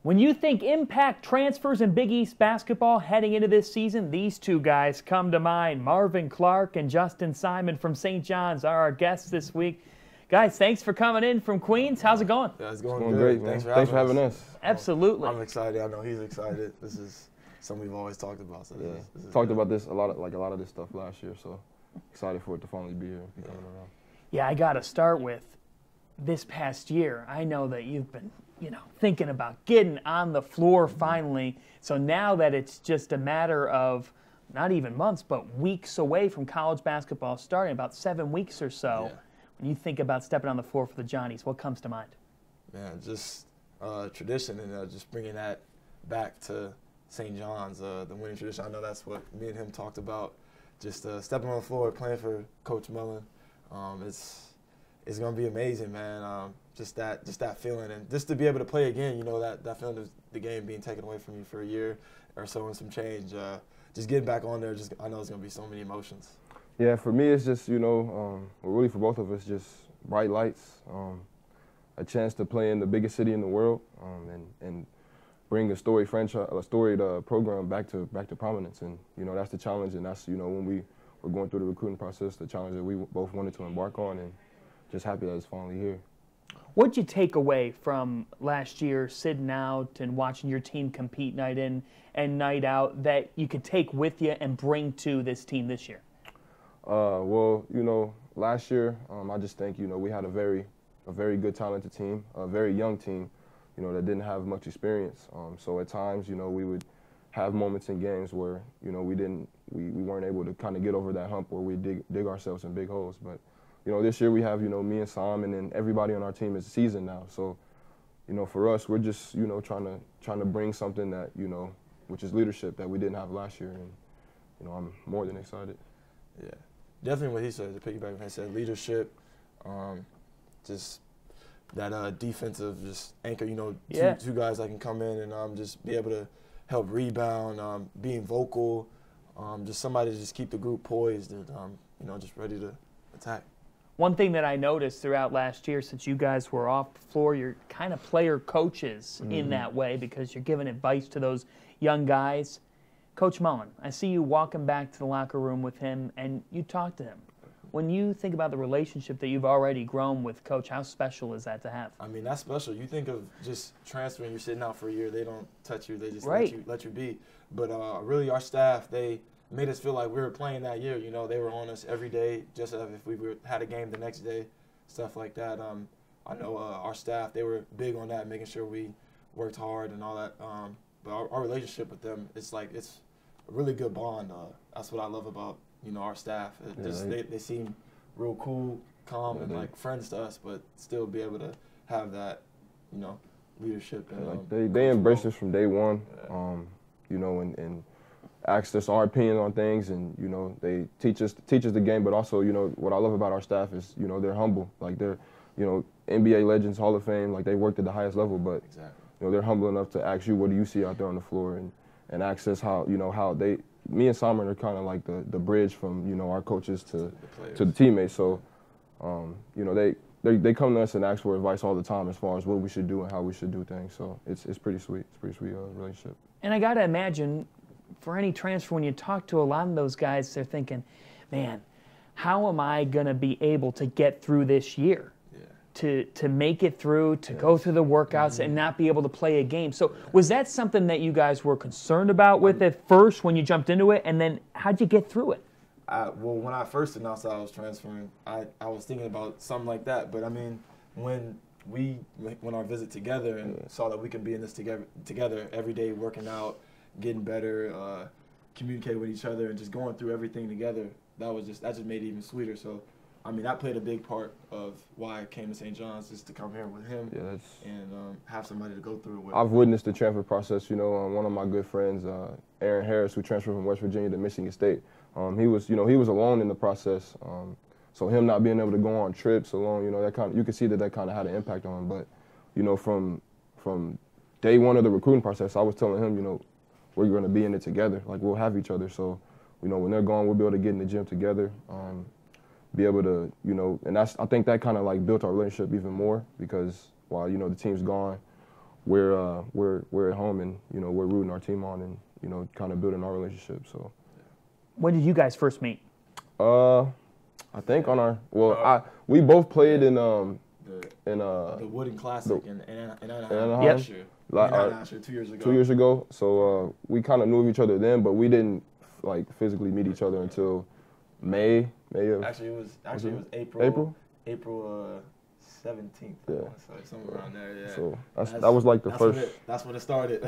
When you think impact transfers in Big East basketball heading into this season, these two guys come to mind. Marvin Clark and Justin Simon from St. John's are our guests this week. Guys, thanks for coming in from Queens. How's it going? Yeah, it's going great, man. Thanks for having us. Absolutely. I'm excited. I know he's excited. This is something we've always talked about. So this is talked about this a lot of this stuff last year, so excited for it to finally be here. Be coming around. Yeah, I got to start with this past year. I know that you've been thinking about getting on the floor finally. So now that it's just a matter of not even months, but weeks away from college basketball starting, about 7 weeks or so, when you think about stepping on the floor for the Johnnies, what comes to mind? Man, just tradition and just bringing that back to St. John's, the winning tradition. I know that's what me and him talked about, just stepping on the floor, playing for Coach Mullen. It's going to be amazing, man. Just that feeling, and just to be able to play again, that feeling of the game being taken away from you for a year or so and some change. Just getting back on there, I know it's going to be so many emotions. Yeah, for me it's just, really for both of us, just bright lights, a chance to play in the biggest city in the world, and bring a storied program back to prominence. And that's the challenge, and that's when we were going through the recruiting process, the challenge that we both wanted to embark on, and just happy that it's finally here. What'd you take away from last year, sitting out and watching your team compete night in and night out, that you could take with you and bring to this team this year? Well, last year, I just think, we had a very good, talented team, a very young team, that didn't have much experience. So at times, we would have moments in games where, we weren't able to kind of get over that hump where we dig ourselves in big holes. But this year we have, me and Simon, and everybody on our team is seasoned now. So, for us, we're just, trying to bring something that, which is leadership that we didn't have last year. And, I'm more than excited. Yeah, definitely what he said, to piggyback when he said leadership, just that defensive just anchor, two guys that can come in and just be able to help rebound, being vocal, just somebody to just keep the group poised and, just ready to attack. One thing that I noticed throughout last year, since you guys were off the floor, you're kind of player coaches in that way because you're giving advice to those young guys. Coach Mullen, I see you walking back to the locker room with him, and you talk to him. When you think about the relationship that you've already grown with Coach, how special is that to have? I mean, that's special. You think of just transferring, you're sitting out for a year, they don't touch you, they just let you be. But really our staff, they made us feel like we were playing that year. They were on us every day, just as if we had a game the next day, stuff like that. I know our staff, they were big on that, making sure we worked hard and all that. But our relationship with them, it's a really good bond. That's what I love about, our staff. They seem real cool, calm, and like friends to us, but still be able to have that, leadership. And, they embraced us from day one, and asked us our opinion on things, and they teach us the game. But also, what I love about our staff is they're humble. Like they're NBA legends, Hall of Fame. Like they worked at the highest level, but they're humble enough to ask you, what do you see out there on the floor, and ask us how me and Simon are kind of like the bridge from our coaches to the teammates. So they come to us and ask for advice all the time as far as what we should do and how we should do things. So it's pretty sweet. It's a pretty sweet relationship. And I got to imagine, for any transfer, when you talk to a lot of those guys, they're thinking, man, how am I going to be able to get through this year? To make it through, to go through the workouts and not be able to play a game. So was that something that you guys were concerned about with at first when you jumped into it, and then how'd you get through it? Well, when I first announced that I was transferring, I was thinking about something like that. But I mean, when our visit together and saw that we could be in this together every day, working out, getting better, communicating with each other, and just going through everything together, that just made it even sweeter. So, I mean, that played a big part of why I came to St. John's, just to come here with him and have somebody to go through it with. I've witnessed the transfer process. One of my good friends, Aaron Harris, who transferred from West Virginia to Michigan State, he was alone in the process. So him not being able to go on trips alone, you could see that kind of had an impact on him. But, from day one of the recruiting process, I was telling him, we're going to be in it together. Like, we'll have each other. So, when they're gone, we'll be able to get in the gym together. Be able to, and I think that kind of like built our relationship even more, because while, the team's gone, we're at home, and you know, we're rooting our team on, and you know, kind of building our relationship. So, when did you guys first meet? I think on our we both played in the Wooden Classic in Anaheim. Yep. Last year, 2 years ago. 2 years ago. So we kind of knew of each other then, but we didn't like physically meet each other until May of. Actually, it was April 17th. Yeah. So somewhere around there. Yeah. So that was like the first. That's when it started.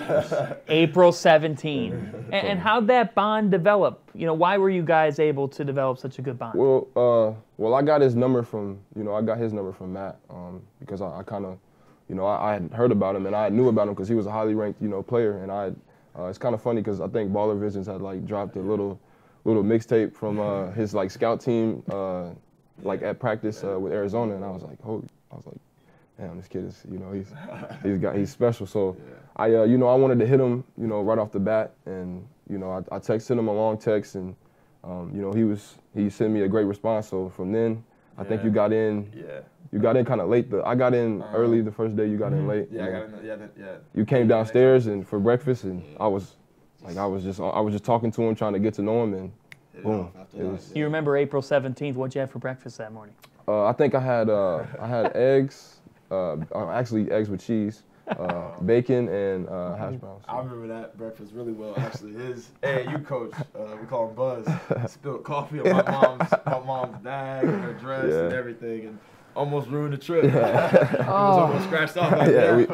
April 17. And how'd that bond develop? You know, why were you guys able to develop such a good bond? Well, I got his number from Matt because I kind of, you know, I had heard about him and I knew about him because he was a highly ranked, you know, player, and it's kind of funny because I think Baller Visions had like dropped a little mixtape from his like scout team like at practice with Arizona, and I was like, damn, this kid is, you know, he's special. So yeah. I wanted to hit him, you know, right off the bat, and you know, I texted him a long text, and you know, he sent me a great response. So from then, I think you got in. Yeah. You got in kind of late. I got in early the first day. You got in late. Yeah, I got in. Yeah. You came downstairs and for breakfast, and I was just talking to him, trying to get to know him, and boom. You remember April 17th? What'd you have for breakfast that morning? I think I had eggs, actually eggs with cheese, bacon, and hash browns. I remember that breakfast really well, actually. His AAU coach, we call him Buzz, spilled coffee on my mom's bag and her dress and everything, and almost ruined the trip. Yeah. It was almost scratched off out there.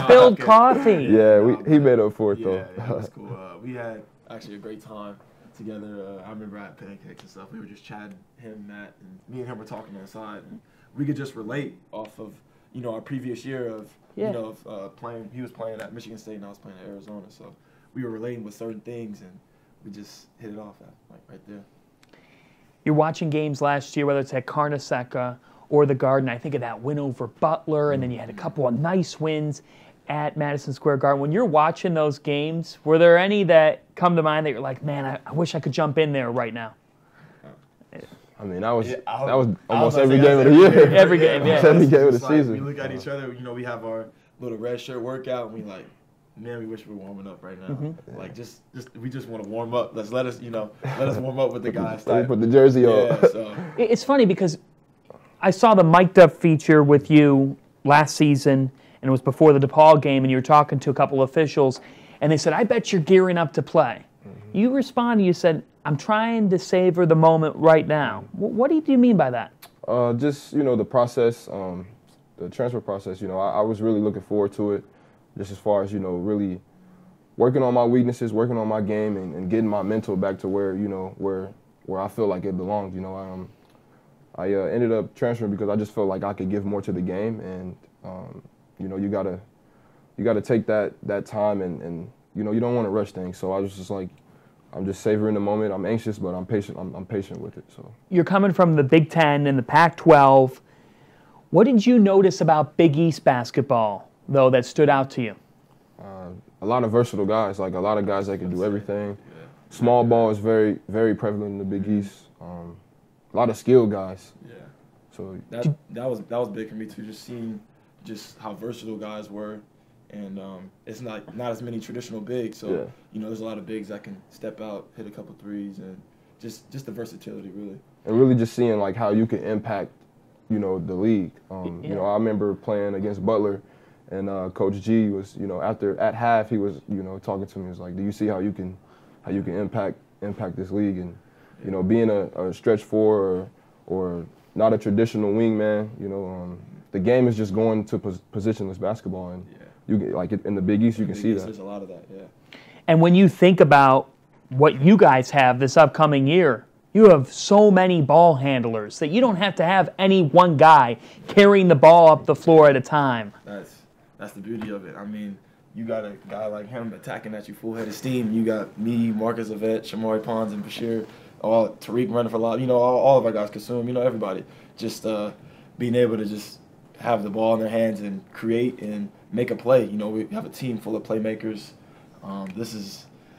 Spilled coffee. Yeah, he made up for it, though. Yeah, it was cool. We had actually a great time together. I remember I had pancakes and stuff. We were just chatting, him, Matt, and me and him were talking inside, and we could just relate off of, you know, our previous year of, you know, of playing. He was playing at Michigan State and I was playing at Arizona, so we were relating with certain things, and we just hit it off right there. You're watching games last year, whether it's at Carnesecca or the Garden. I think of that win over Butler, and then you had a couple of nice wins at Madison Square Garden. When you're watching those games, were there any that come to mind that you're like, man, I wish I could jump in there right now? I mean, that was almost every game of the year. Every game, yeah. Every game of the season. We look at each other, you know, we have our little red shirt workout, and we like, man, we wish we were warming up right now. Mm-hmm. Like, we just want to warm up. Let us warm up with the guys. Let me put the jersey on. Yeah, so. It's funny because I saw the Mic'd Up feature with you last season, and it was before the DePaul game, and you were talking to a couple of officials, and they said, I bet you're gearing up to play. Mm-hmm. You responded, you said, I'm trying to savor the moment right now. What do you mean by that? Just, you know, the process, the transfer process, you know, I was really looking forward to it, just as far as, you know, really working on my weaknesses, working on my game, and getting my mental back to where, you know, where I feel like it belonged. You know, I ended up transferring because I just felt like I could give more to the game, and you know, you gotta take that time, and you know, you don't want to rush things. So I was just like, I'm just savoring the moment. I'm anxious, but I'm patient. I'm patient with it. So you're coming from the Big Ten and the Pac-12. What did you notice about Big East basketball, though, that stood out to you? A lot of versatile guys, like a lot of guys that can do everything. Yeah. Small ball is very, very prevalent in the Big East. A lot of skilled guys. Yeah. So that was big for me too. Just seeing just how versatile guys were. And it's not as many traditional bigs, so you know, there's a lot of bigs that can step out, hit a couple threes, and just the versatility, really. And really just seeing like how you can impact, you know, the league. You know, I remember playing against Butler, and Coach G was, you know, at half he was, you know, talking to me. He was like, "Do you see how you can impact this league?" And you know, being a stretch four or not a traditional wingman, you know, the game is just going to positionless basketball, and you get, like in the Big East, you can see that. There's a lot of that, yeah. And when you think about what you guys have this upcoming year, you have so many ball handlers that you don't have to have any one guy carrying the ball up the floor at a time. That's the beauty of it. I mean, you got a guy like him attacking at you full head of steam. You got me, Marcus Avett, Shamari Pons, and Bashir, Tariq running for a lot. You know, all of our guys consume. You know, everybody just being able to just have the ball in their hands and create and make a play. You know, we have a team full of playmakers.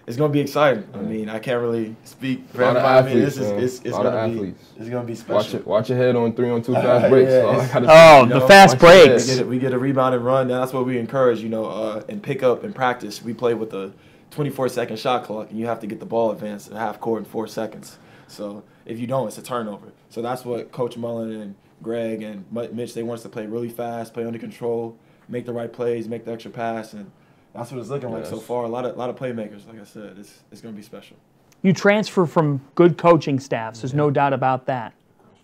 it's gonna be exciting. I mean, I can't really speak for A lot of everybody. athletes, I mean, it's gonna be special. Watch your head on 3-on-2 fast breaks. The fast breaks. We get a rebound and run. And that's what we encourage, and pick up and practice. We play with a 24-second shot clock, and you have to get the ball advanced at half court in 4 seconds. So if you don't, it's a turnover. So that's what Coach Mullen and Greg and Mitch, they want us to play really fast, play under control, make the right plays, make the extra pass, and that's what it's looking like so far. A lot of playmakers, like I said. It's going to be special. You transfer from good coaching staffs. There's no doubt about that.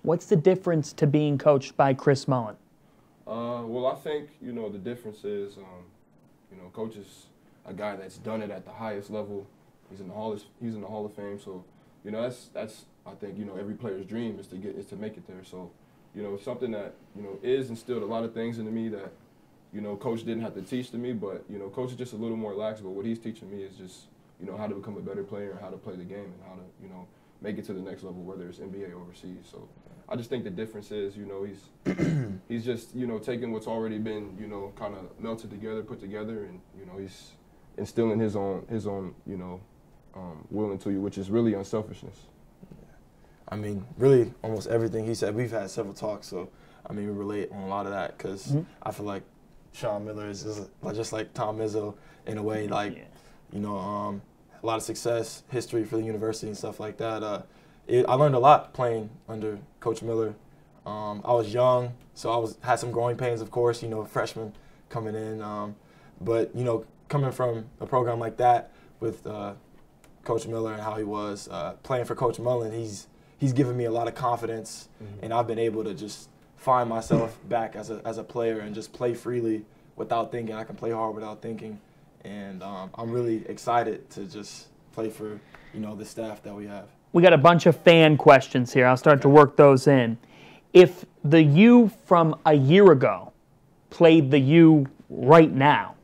What's the difference to being coached by Chris Mullen? Well, I think, the difference is, Coach is a guy that's done it at the highest level. He's in the Hall of Fame. So, that's I think, every player's dream is to make it there. So, something that, is instilled a lot of things into me that, Coach didn't have to teach to me, but, Coach is just a little more lax. But what he's teaching me is just, how to become a better player and how to play the game and how to, make it to the next level, whether it's NBA or overseas. So I just think the difference is, he's just, taking what's already been, kind of melted together, put together, and, he's instilling his own, will into you, which is really unselfishness. I mean, really, almost everything he said, we've had several talks, so, I mean, we relate on a lot of that because I feel like Sean Miller is just like Tom Izzo in a way, like, a lot of success, history for the university and stuff like that. I learned a lot playing under Coach Miller. I was young, so had some growing pains, of course, freshman coming in. But, coming from a program like that with Coach Miller and how he was playing for Coach Mullen, he's given me a lot of confidence, and I've been able to just find myself back as a player and just play freely without thinking. I can play hard without thinking, and I'm really excited to just play for the staff that we have. We got a bunch of fan questions here. I'll start to work those in. If the you from a year ago played the you right now,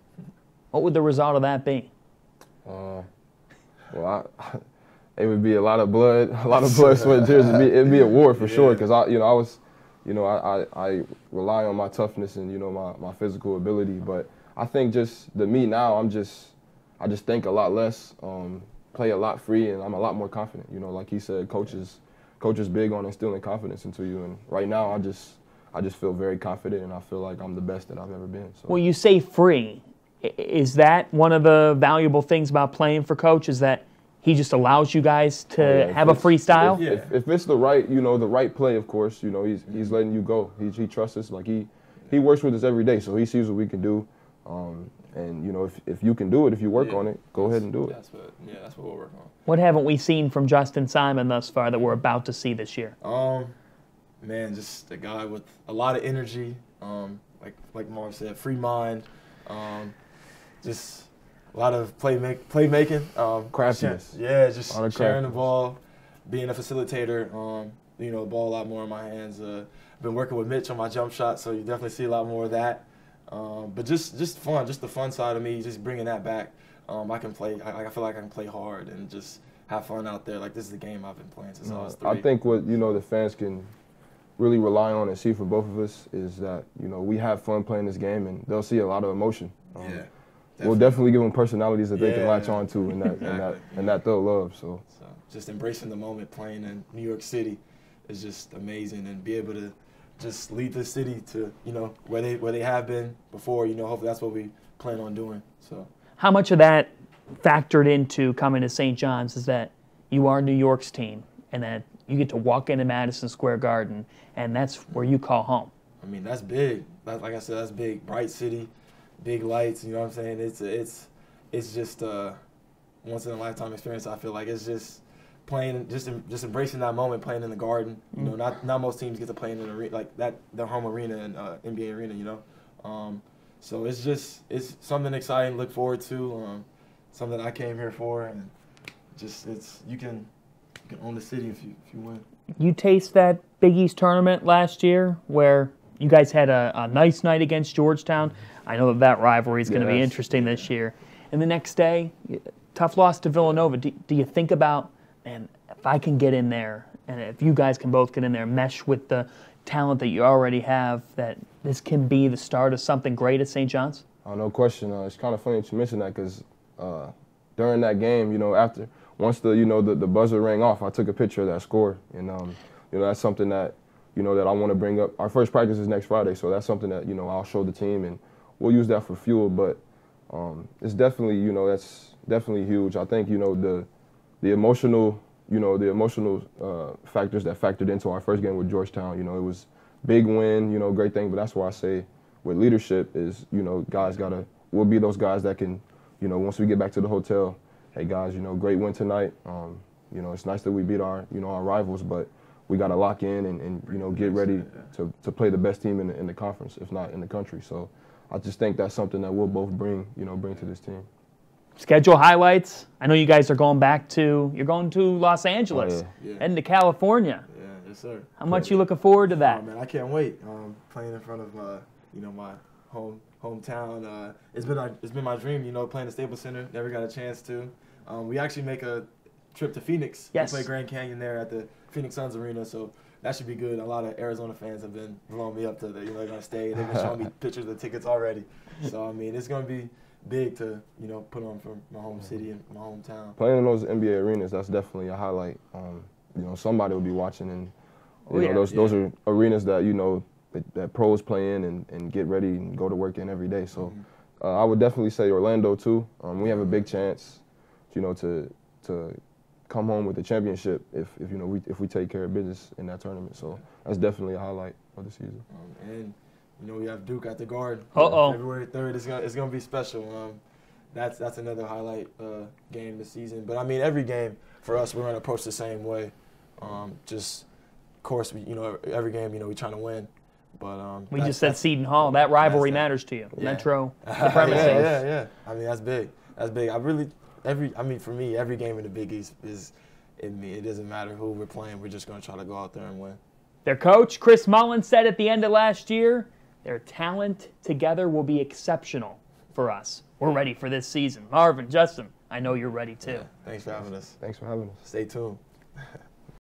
what would the result of that be? It would be a lot of blood, sweat, and tears. It'd be a war for sure. Because I rely on my toughness and my physical ability. But I think just the me now, I just think a lot less, play a lot free, and I'm a lot more confident. Like he said, coach is big on instilling confidence into you. And right now, I just feel very confident, and I feel like I'm the best that I've ever been. So. Well, you say free. Is that one of the valuable things about playing for Coach? Is that he just allows you guys to have a freestyle? If it's the right, the right play, of course, he's letting you go. He trusts us. Like he works with us every day, so he sees what we can do. And if you can do it, if you work on it, go ahead and do it. That's what we'll work on. What haven't we seen from Justin Simon thus far that we're about to see this year? Man, just a guy with a lot of energy. Like Marvin said, free mind. Just a lot of playmaking. Craftiness. Just sharing the ball, being a facilitator. The ball a lot more in my hands. Been working with Mitch on my jump shot, so you definitely see a lot more of that. But just fun, just the fun side of me, just bringing that back. I can play. I feel like I can play hard and just have fun out there. Like this is the game I've been playing since I was 3. I think what the fans can really rely on and see from both of us is that we have fun playing this game, and they'll see a lot of emotion. We'll definitely give them personalities that they can latch on to and that they'll love. So just embracing the moment, playing in New York City is just amazing, and be able to just lead the city to where they have been before. Hopefully that's what we plan on doing. So how much of that factored into coming to St. John's is that you are New York's team and that you get to walk into Madison Square Garden and that's where you call home? I mean, that's big. Like I said, that's big. Bright city, big lights. You know what I'm saying? It's just a once in a lifetime experience. I feel like it's just playing, just embracing that moment, playing in the Garden. Not most teams get to play in an arena like that, their home arena and NBA arena. So it's something exciting to look forward to. Something I came here for, and you can own the city if you win. You taste that Big East tournament last year where you guys had a nice night against Georgetown. I know that rivalry is going to be interesting this year. And the next day, tough loss to Villanova. Do you think about, man, if I can get in there, and if you guys can both get in there, mesh with the talent that you already have, that this can be the start of something great at St. John's? No question. It's kind of funny that you mentioned that because during that game, you know, once the buzzer rang off, I took a picture of that score, and you know, that's something that, you know, that I want to bring up. Our first practice is next Friday, so that's something that, you know, I'll show the team, and we'll use that for fuel. But it's definitely, you know, that's definitely huge. I think, you know, the emotional, you know, factors that factored into our first game with Georgetown. You know, it was big win, you know, great thing. But that's why I say with leadership is, you know, we'll be those guys that can, you know, once we get back to the hotel, hey guys, you know, great win tonight. You know, it's nice that we beat our rivals, but we got to lock in and you know, get ready to play the best team in the conference, if not in the country. So I just think that's something that we'll both bring to this team. Schedule highlights. I know you guys are going to Los Angeles, heading to California. Yeah, yes sir. How much you looking forward to that? Oh man, I can't wait. Playing in front of you know, my hometown. It's been my dream, you know, playing the Staples Center. Never got a chance to. We actually make a trip to Phoenix. Yes. We play Grand Canyon there at the Phoenix Suns Arena, so that should be good. A lot of Arizona fans have been blowing me up to you know, they're gonna stay. They've been showing me pictures of the tickets already. So I mean, it's gonna be big to, you know, put on for my home city and my hometown. Playing in those NBA arenas, that's definitely a highlight. You know, somebody will be watching, and you know, those are arenas that, you know, that pros play in and get ready and go to work in every day. So I would definitely say Orlando too. We have a big chance, you know, to come home with the championship if you know, if we take care of business in that tournament. So that's definitely a highlight of the season. And you know, we have Duke at the Guard. Uh-oh. February 3rd. It's gonna be special. That's another highlight game this season. But I mean, every game for us, we're gonna approach the same way. Just, of course, you know, every game, you know, we're trying to win. But we just said Seton Hall. That rivalry matters to you. Yeah. Metro supremacy. Yeah. I mean, that's big. That's big. For me, every game in the Big East it doesn't matter who we're playing. We're just gonna try to go out there and win. Their coach, Chris Mullen, said at the end of last year, their talent together will be exceptional for us. We're ready for this season. Marvin, Justin, I know you're ready too. Yeah, thanks for having us. Thanks for having us. Stay tuned.